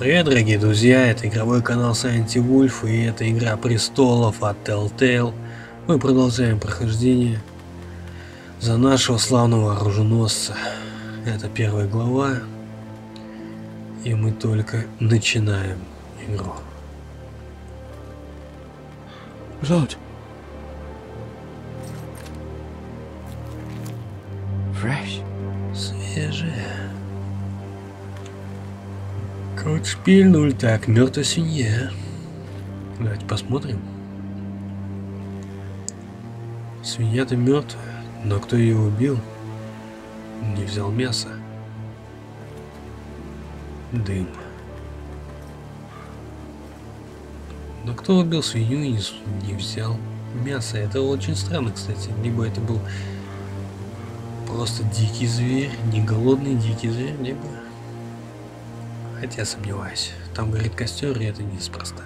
Привет, дорогие друзья, это игровой канал Wolf, и это Игра престолов от Telltale. Мы продолжаем прохождение за нашего славного оруженосца. Это первая глава, и мы только начинаем игру. Blood. Fresh. Свежее. Кот шпильнуль, так, мертвая свинья. Давайте посмотрим. Свинья-то мертвая, но кто ее убил? Не взял мясо. Дым. Но кто убил свинью и не взял мясо? Это очень странно, кстати. Либо это был просто дикий зверь, не голодный дикий зверь, либо... Хотя сомневаюсь. Там горит костер, и это неспроста.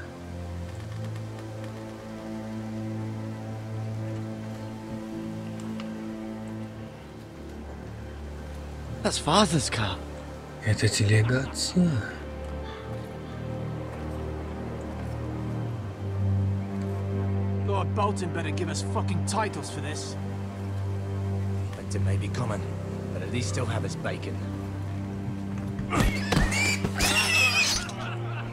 That's Father's car. Это телега отца. Lord Bolton better give us fucking titles for this. Winter may be coming, but at least he'll have his bacon.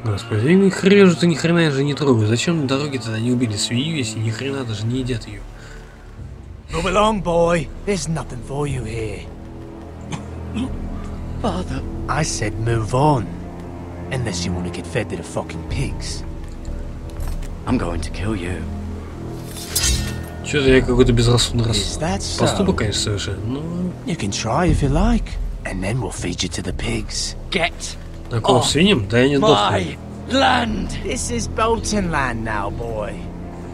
Господи, их режут и ни хрена же не трогают. Зачем на дороге тогда не убили свинью, если ни хрена даже не едят ее? Move along, boy. There's nothing for you here. Father. I said move on. Unless you want to get fed to the fucking pigs. I'm going to kill you. Что-то я какой-то безрассудный Is that so? поступок, конечно, совершенно. Но... You can try if you like. And then we'll feed you to the pigs. Get На кого свиньям? Да я не сдохну. my land. This is Bolton land now, boy.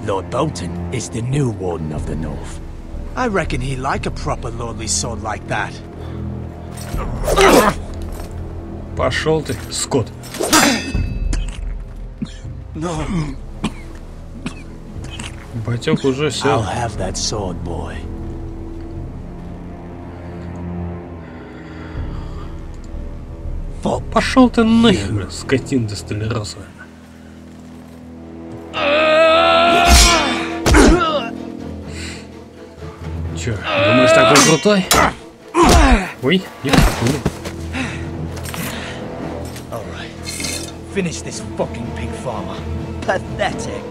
Lord Bolton is the new Warden of the North. I reckon he like a proper lordly sword like that. Пошел ты, скот. No. Батек уже I'll все. have that sword, boy. Пошел ты нахер, скотина ты столяросовая. Че, думаешь, такой крутой? Ой, не понял. All right. Finish this fucking pig farmer. Pathetic.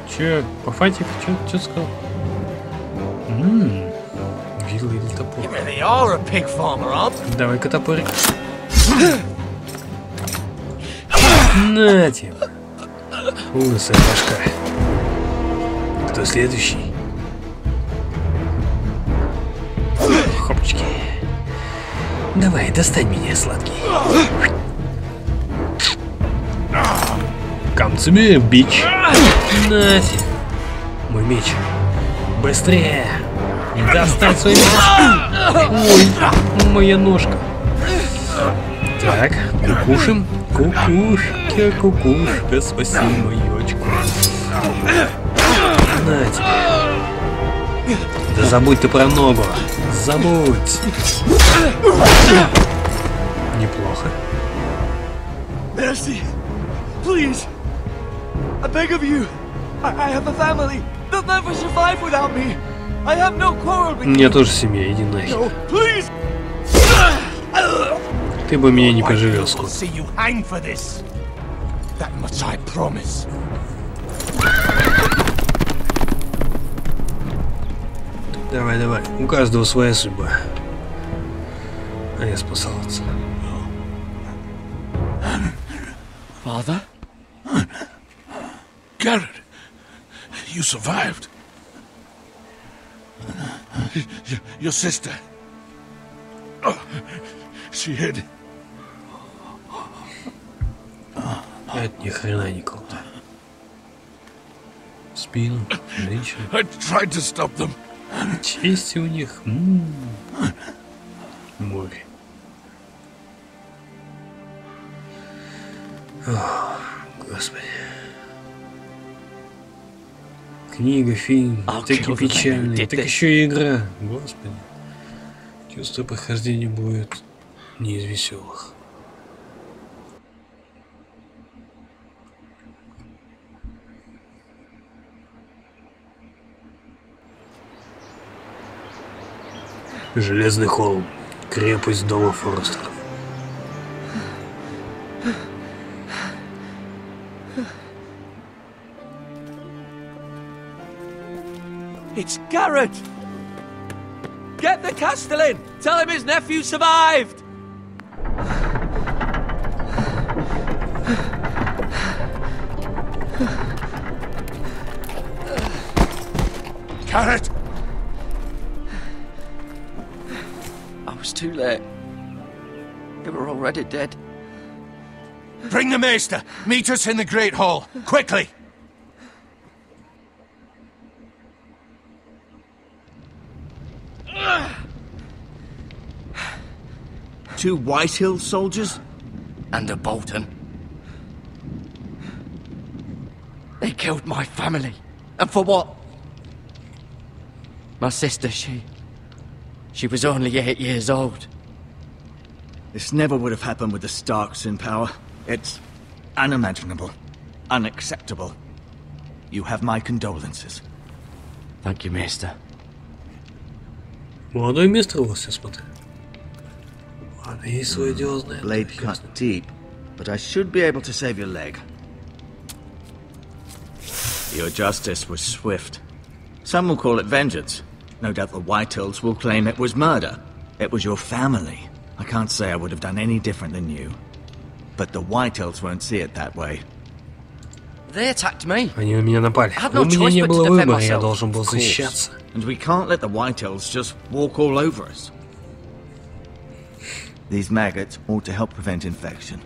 Че, по фатик? Че сказал? Вилла или топор? You really are a pig farmer, aren't you? Давай-ка топорик. На тебе. Лысая башка. Кто следующий? Хопчики. Давай, достань меня, сладкий. Come to me, бич. На тебе. Мой меч. Быстрее. Достать свой меч. Ой, моя ножка. Так, кукушим. Кукушка, кукушка, спаси мою очку. На тебе. Да забудь ты про ногу. Забудь. Неплохо. Mercy, please. I beg of you. I have a family. They'll never survive without me. I have no quarrel with У меня you. тоже семья, иди нахер. No, please. Ты бы меня не пожалел, We'll скот. see you hang for this. That much I promise. Давай, давай. У каждого своя судьба. А я спасал отца. Father? Garrett, you survived. Your sister. Oh, she hid. Это ни хрена не круто. Спину, женщину. I tried to stop them. Чести у них. Море. О, Господи. Книга, фильм, такие печальные, так еще и игра. Господи. Чувство прохождения будет не из веселых. Железный холм. Крепость дома Форестеров. It's Garrett! Get the Castellan! Tell him his nephew survived! Garrett! I was too late. They were already dead. Bring the Maester! Meet us in the Great Hall! Quickly! Two Whitehill soldiers? And a Bolton. They killed my family. And for what? My sister, she was only 8 years old. This never would have happened with the Starks in power. It's unimaginable. Unacceptable. You have my condolences. Thank you, Maester. Молодой мистер у вас, я смотрю. Ладно, есть свое дело, знает. Blade cut deep, but I should be able to save your leg. Your justice was swift. Some will call it vengeance. No doubt the Whitehills will claim it was murder. It was your family. I can't say I would have done any different than you. But the Whitehills won't see it that way. They attacked me. Они на меня напали. У меня не было выбора, я должен был защищаться. And we can't let the Whitehills just walk all over us. These maggots ought to help prevent infection.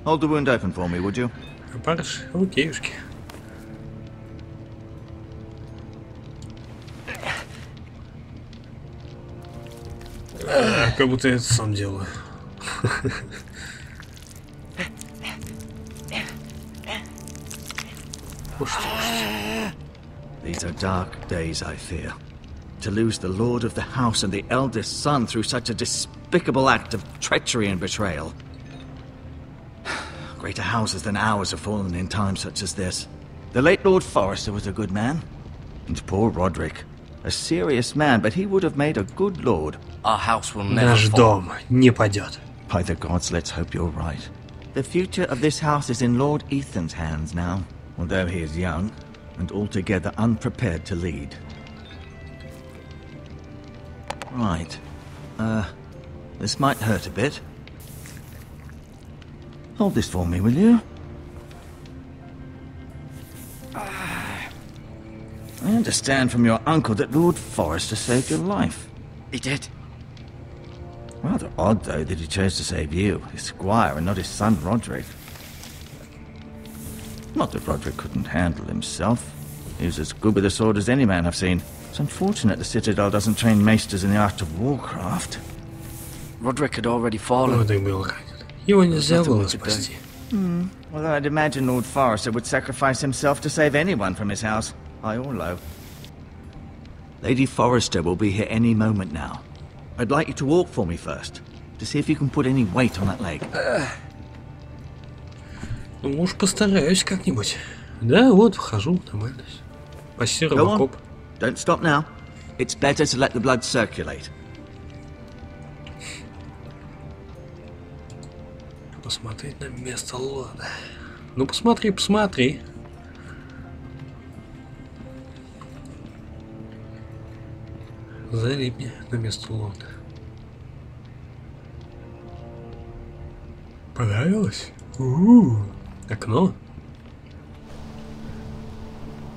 Hold the wound open for me, would you? Парш, окейушки. Как будто я это сам делаю. These are dark days, I fear. To lose the lord of the house and the eldest son through such a despicable act of treachery and betrayal. Greater houses than ours have fallen in times such as this. The late Lord Forrester was a good man. And poor Roderick. A serious man, but he would have made a good lord. Our house will never Наш fall. дом не падет. By the gods, let's hope you're right. The future of this house is in Lord Ethan's hands now, although he is young and altogether unprepared to lead. Right. This might hurt a bit. Hold this for me, will you? I understand from your uncle that Lord Forrester saved your life. He did. Rather odd, though, that he chose to save you, his squire, and not his son Roderick. Not that Roderick couldn't handle himself. He was as good with a sword as any man I've seen. It's unfortunate the Citadel doesn't train maesters in the art of warcraft. Roderick had already fallen. Вот и был ранен. Его нельзя было спасти. Although I'd imagine Lord Forrester would sacrifice himself to save anyone from his house, high or low. Lady Forrester will be here any moment now. I'd like you to walk for me first, to see if you can put any weight on that leg. Ну, уж постараюсь как-нибудь. Да, вот, вхожу, нормально. Почти Go робокоп. on. Don't stop now. It's better to let the blood circulate. Посмотреть на место лорда. Ну, посмотри, посмотри. Залипни на место лорда. Понравилось? Окно.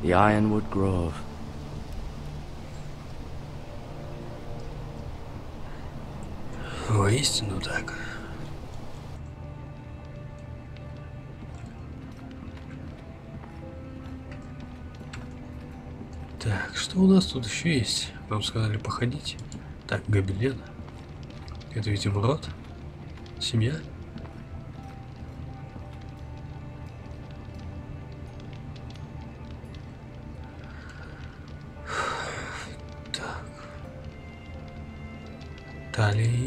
The Ironwood Grove. Воистину так. Так, что у нас тут еще есть? Нам сказали походить. Так, гобелен. Это, видимо, род. Семья. Так.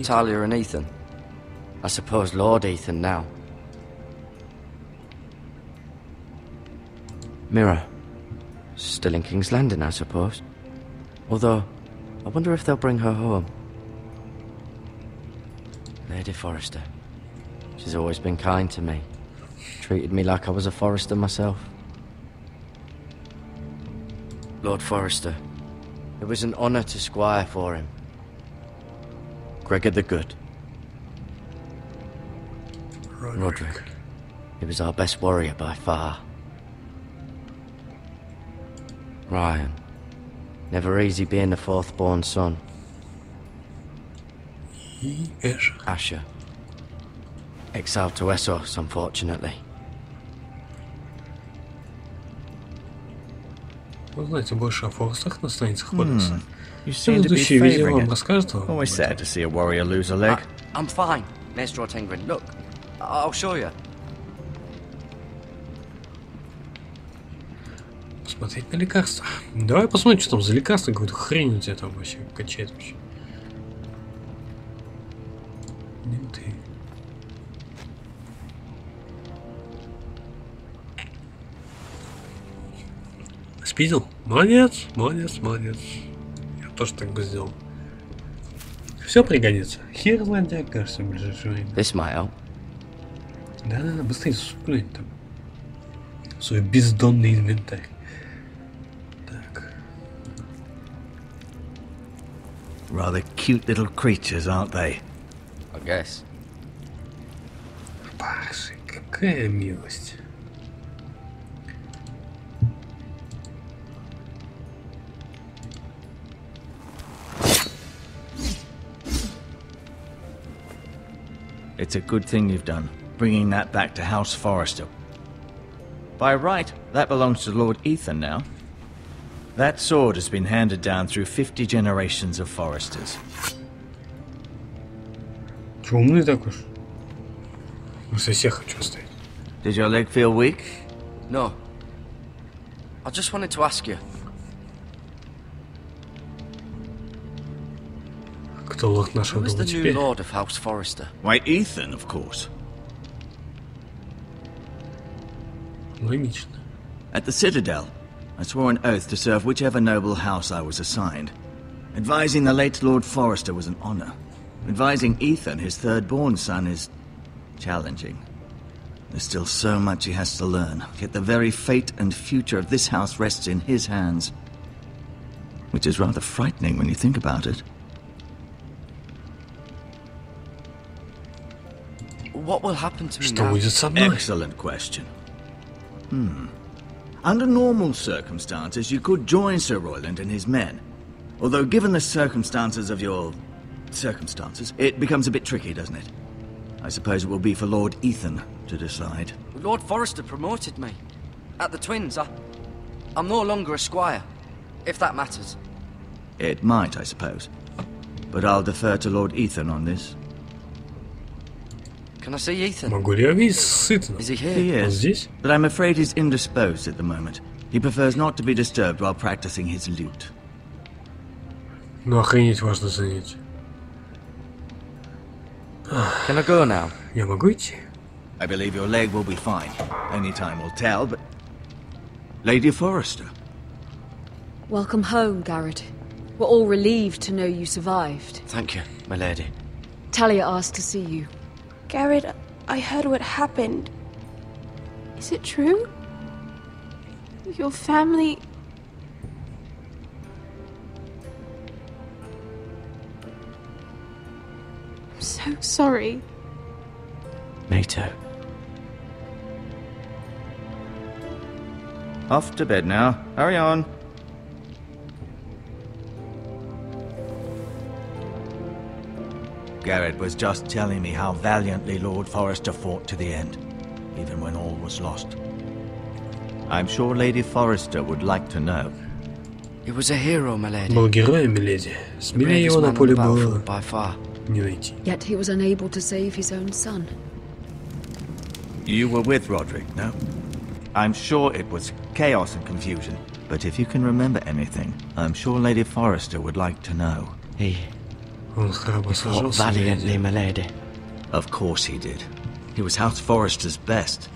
Talia and Ethan. I suppose Lord Ethan now. Mirror. Still in King's Landing, I suppose. Although, I wonder if they'll bring her home. Lady Forrester. She's always been kind to me. Treated me like I was a Forrester myself. Lord Forrester. It was an honor to squire for him. Gregor the Good. Roderick. He was our best warrior by far. Ryan. Never easy being the fourth-born son. Asher. Exiled to Essos, unfortunately. Узнайте больше о Форестах на страницах кодекса. You seem to be Предыдущее видео favoring вам it. рассказывал. Always sad to see a warrior lose a leg. I'm fine, Maestro Tingrin. Look, I'll show you. Посмотреть на лекарства. Давай посмотрим, что там за лекарство. Какую-то хрень у тебя там вообще качает вообще. Ты. Спидел? Молодец, молодец, молодец. Я тоже так бы сделал. Все пригодится. Хер знает, где окажется в ближайшее время. This might help. Да-да-да, быстрее засунуть там свой бездонный инвентарь. Так. Rather cute little creatures, aren't they? I guess. Парши, какая милость. It's a good thing you've done, bringing that back to House Forrester. By right, that belongs to Lord Ethan now. That sword has been handed down through 50 generations of Forresters. Че, умный такой? Мы со всех хочу оставить. Did your leg feel weak? No. I just wanted to ask you. Кто лох нашего Who is дома the new теперь? Lord of House Forrester? Why, Ethan, of course. Логично. At the Citadel, I swore an oath to serve whichever noble house I was assigned. Advising the late Lord Forrester was an honor. Advising Ethan, his third-born son, is challenging. There's still so much he has to learn, yet the very fate and future of this house rests in his hands. Which is rather frightening when you think about it. What will happen to me Что now? будет со мной? Excellent question. Under normal circumstances, you could join Sir Royland and his men. Although given the circumstances of your circumstances, it becomes a bit tricky, doesn't it? I suppose it will be for Lord Ethan to decide. Lord Forrester promoted me. At the Twins, I'm no longer a squire, if that matters. It might, I suppose. But I'll defer to Lord Ethan on this. Can I see Ethan? Могу ли я видеть сытно? Is he here? He Он is, здесь? but I'm afraid he's indisposed at the moment. He prefers not to be disturbed while practicing his lute. Ну, охренеть важно занятие. Can I go now? Я могу идти? I believe your leg will be fine. Only time will tell, but... Lady Forrester. Welcome home, Garrett. We're all relieved to know you survived. Thank you, my lady. Talia asked to see you. Garrett, I heard what happened. Is it true? Your family... I'm so sorry. Me too. Off to bed now. Hurry on. Garrett was just telling me how valiantly Lord Forrester fought to the end, even when all was lost. I'm sure Lady Forrester would like to know. He was a hero, my lady. Был героем, миледи. The Смелее bravest его на man on поле the было battlefield by far. не найти. Yet he was unable to save his own son. You were with Roderick, no? I'm sure it was chaos and confusion, but if you can remember anything, I'm sure Lady Forrester would like to know. He Он храбро fought сражался, valiantly, миледи. my lady. Of course he did. He was House Forrester's best.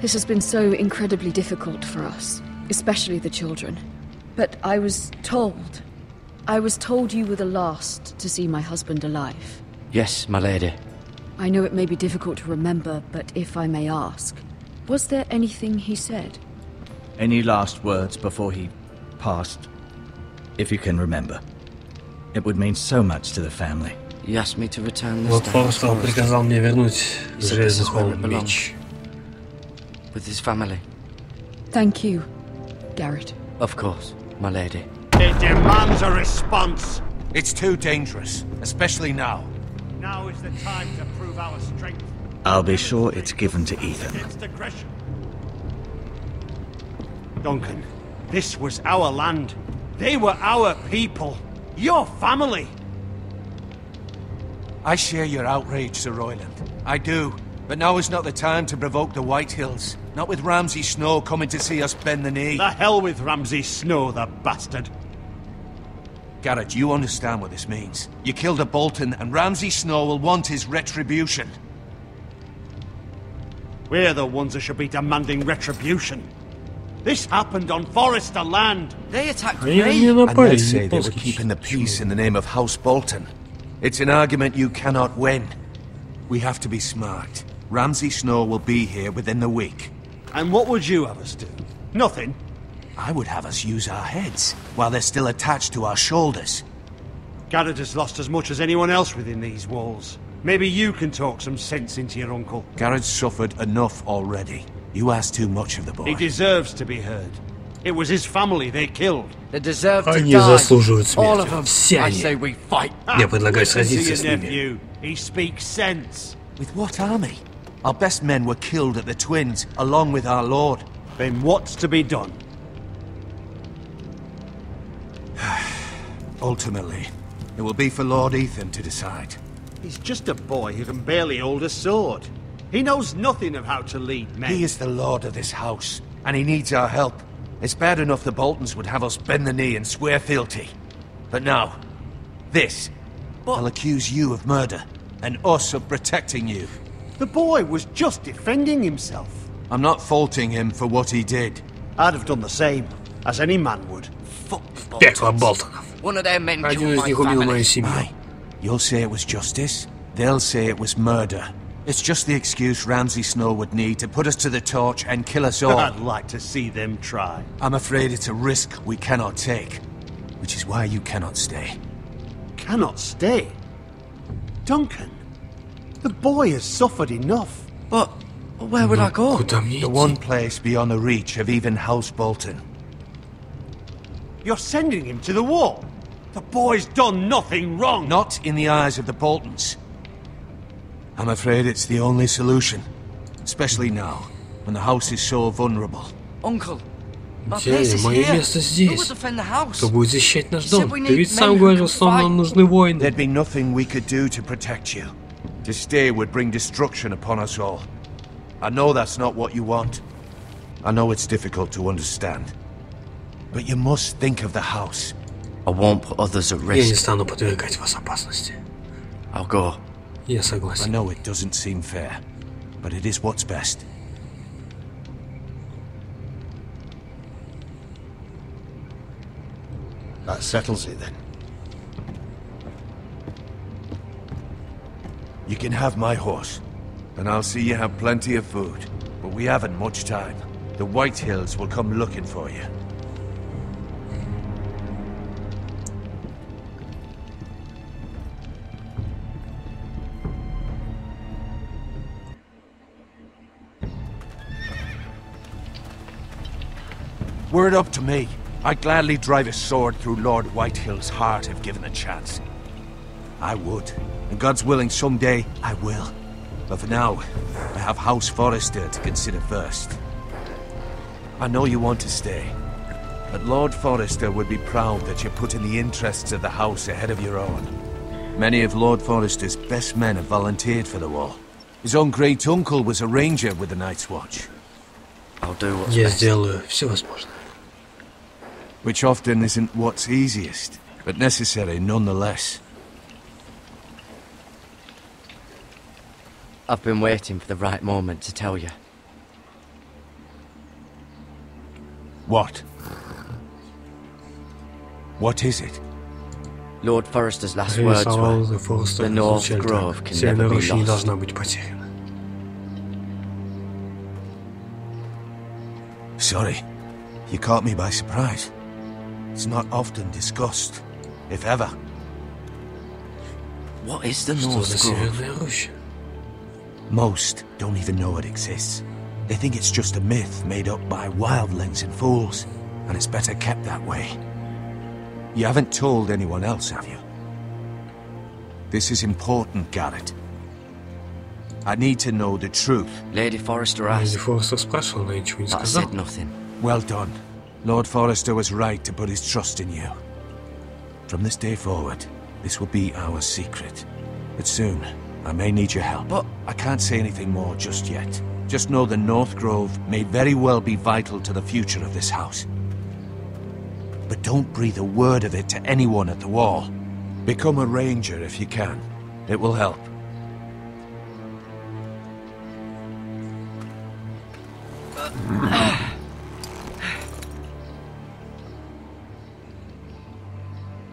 This has been so incredibly difficult for us, especially the children. But I was told you were the last to see my husband alive. Yes, my lady. I know it may be difficult to remember, but if I may ask, was there anything he said? Any last words before he passed? If you can remember. It would mean so much to the family. He asked me to return this Вот Форестер приказал мне вернуть Железный холм меч. With his family. Thank you, Garrett. Of course, my lady. It demands a response. It's too dangerous, especially now. Now is the time to prove our strength. I'll be sure it's given to Ethan. Against aggression. Duncan, this was our land. They were our people. Your family. I share your outrage, Sir Royland. I do. But now is not the time to provoke the White Hills. Not with Ramsay Snow coming to see us bend the knee. The hell with Ramsay Snow, the bastard. Garrett, you understand what this means. You killed a Bolton, and Ramsay Snow will want his retribution. We're the ones who should be demanding retribution. This happened on Forester land. They attacked Они на me. меня And напали, they say they were японские keeping the peace чудо. in the name of House Bolton. It's an argument you cannot win. We have to be smart. Ramsay Snow will be here within the week. And what would you have us do? Nothing. I would have us use our heads, while they're still attached to our shoulders. Garrett has lost as much as anyone else within these walls. Maybe you can talk some sense into your uncle. Garrett's suffered enough already. You ask too much of the boy. He deserves to be heard. It was his family they killed. They deserve to Они die. заслуживают All of смерти. them. Все I они. say we fight. Я предлагаю Listen to сразиться your с ними. nephew. He speaks sense. With what army? Our best men were killed at the Twins, along with our lord. Then what's to be done? Ultimately, it will be for Lord Ethan to decide. He's just a boy who can barely hold a sword. He knows nothing of how to lead men. He is the lord of this house, and he needs our help. It's bad enough the Boltons would have us bend the knee and swear fealty. But now, this. They'll accuse you of murder, and us of protecting you. The boy was just defending himself. I'm not faulting him for what he did. I'd have done the same, as any man would. Fuck the Пекло Boltons. Болтонов. One of their men Один killed из my них убил family. мою семью. Aye. You'll say it was justice. They'll say it was murder. It's just the excuse Ramsay Snow would need to put us to the torch and kill us all. I'd like to see them try. I'm afraid it's a risk we cannot take. Which is why you cannot stay. Cannot stay. Duncan, the boy has suffered enough. But where would I go? Куда мне The идти? one place beyond the reach of even House Bolton. You're sending him to the wall. The boy's done nothing wrong. Not in the eyes of the Boltons. I'm afraid it's the only solution. Especially now, when the house is so vulnerable. Uncle, my Дядя, place is мое here. место Who will здесь. defend the house? Кто будет защищать наш You дом? said we Ты need ведь men сам who говорил, can что нам fight. нужны воины. There'd be nothing we could do to protect you. To stay would bring destruction upon us all. I know that's not what you want. I know it's difficult to understand. But you must think of the house. I won't put others at Я не risk. стану подвергать вас опасности. I'll go. Я I согласен. know it doesn't seem fair, but it is what's best. That settles it then. You can have my horse, and I'll see you have plenty of food. But we haven't much time. The White Hills will come looking for you. Were it up to me, I'd gladly drive a sword through Lord Whitehill's heart if given the chance. I would, and God's willing someday I will. But for now, I have House Forester to consider first. I know you want to stay, but Lord Forester would be proud that you're putting the interests of the house ahead of your own. Many of Lord Forester's best men have volunteered for the war. His own great-uncle was a ranger with the Night's Watch. I'll do what's Я best. сделаю все возможное. Which often isn't what's easiest, but necessary nonetheless. I've been waiting for the right moment to tell you. What? What is it? Lord Forrester's last words were, Форестер "The North звучали Grove так. can Северная never be роща не lost." должна быть потеряна. Sorry. You caught me by surprise. It's not often discussed, if ever. What is the Что North за Grove? Северная роща? Most don't even know it exists. They think it's just a myth made up by wildlings and fools, and it's better kept that way. You haven't told anyone else, have you? This is important, Garrett. I need to know the truth. Lady Forrester Леди asked, Форестер спрашивал, но я ничего не but I сказал. said nothing. Well done. Lord Forrester was right to put his trust in you. From this day forward, this will be our secret. But soon, I may need your help. But I can't say anything more just yet. Just know the North Grove may very well be vital to the future of this house. But don't breathe a word of it to anyone at the wall. Become a ranger if you can. It will help.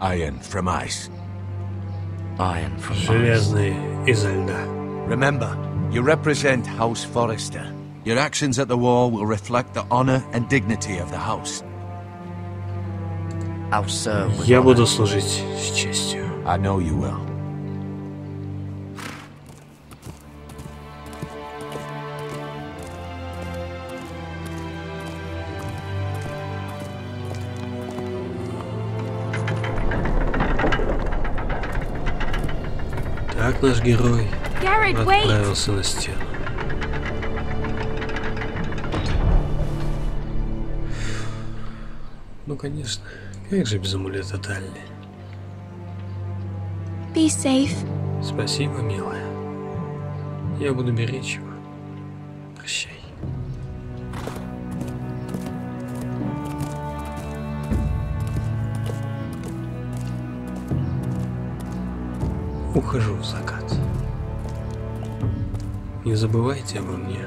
Iron from ice. iron from ice. Железные изо льда. Remember, you represent House Forrester. Your actions at the wall will reflect the honor and dignity of the house. I'll serve with Я honor. буду служить с честью. I know you will. Так наш герой Garrett, wait! отправился на стену. Ну конечно, как же без амулета Талли? Be safe. Спасибо, милая. Я буду беречь его. Прощай. Ухожу в закат. Не забывайте обо мне.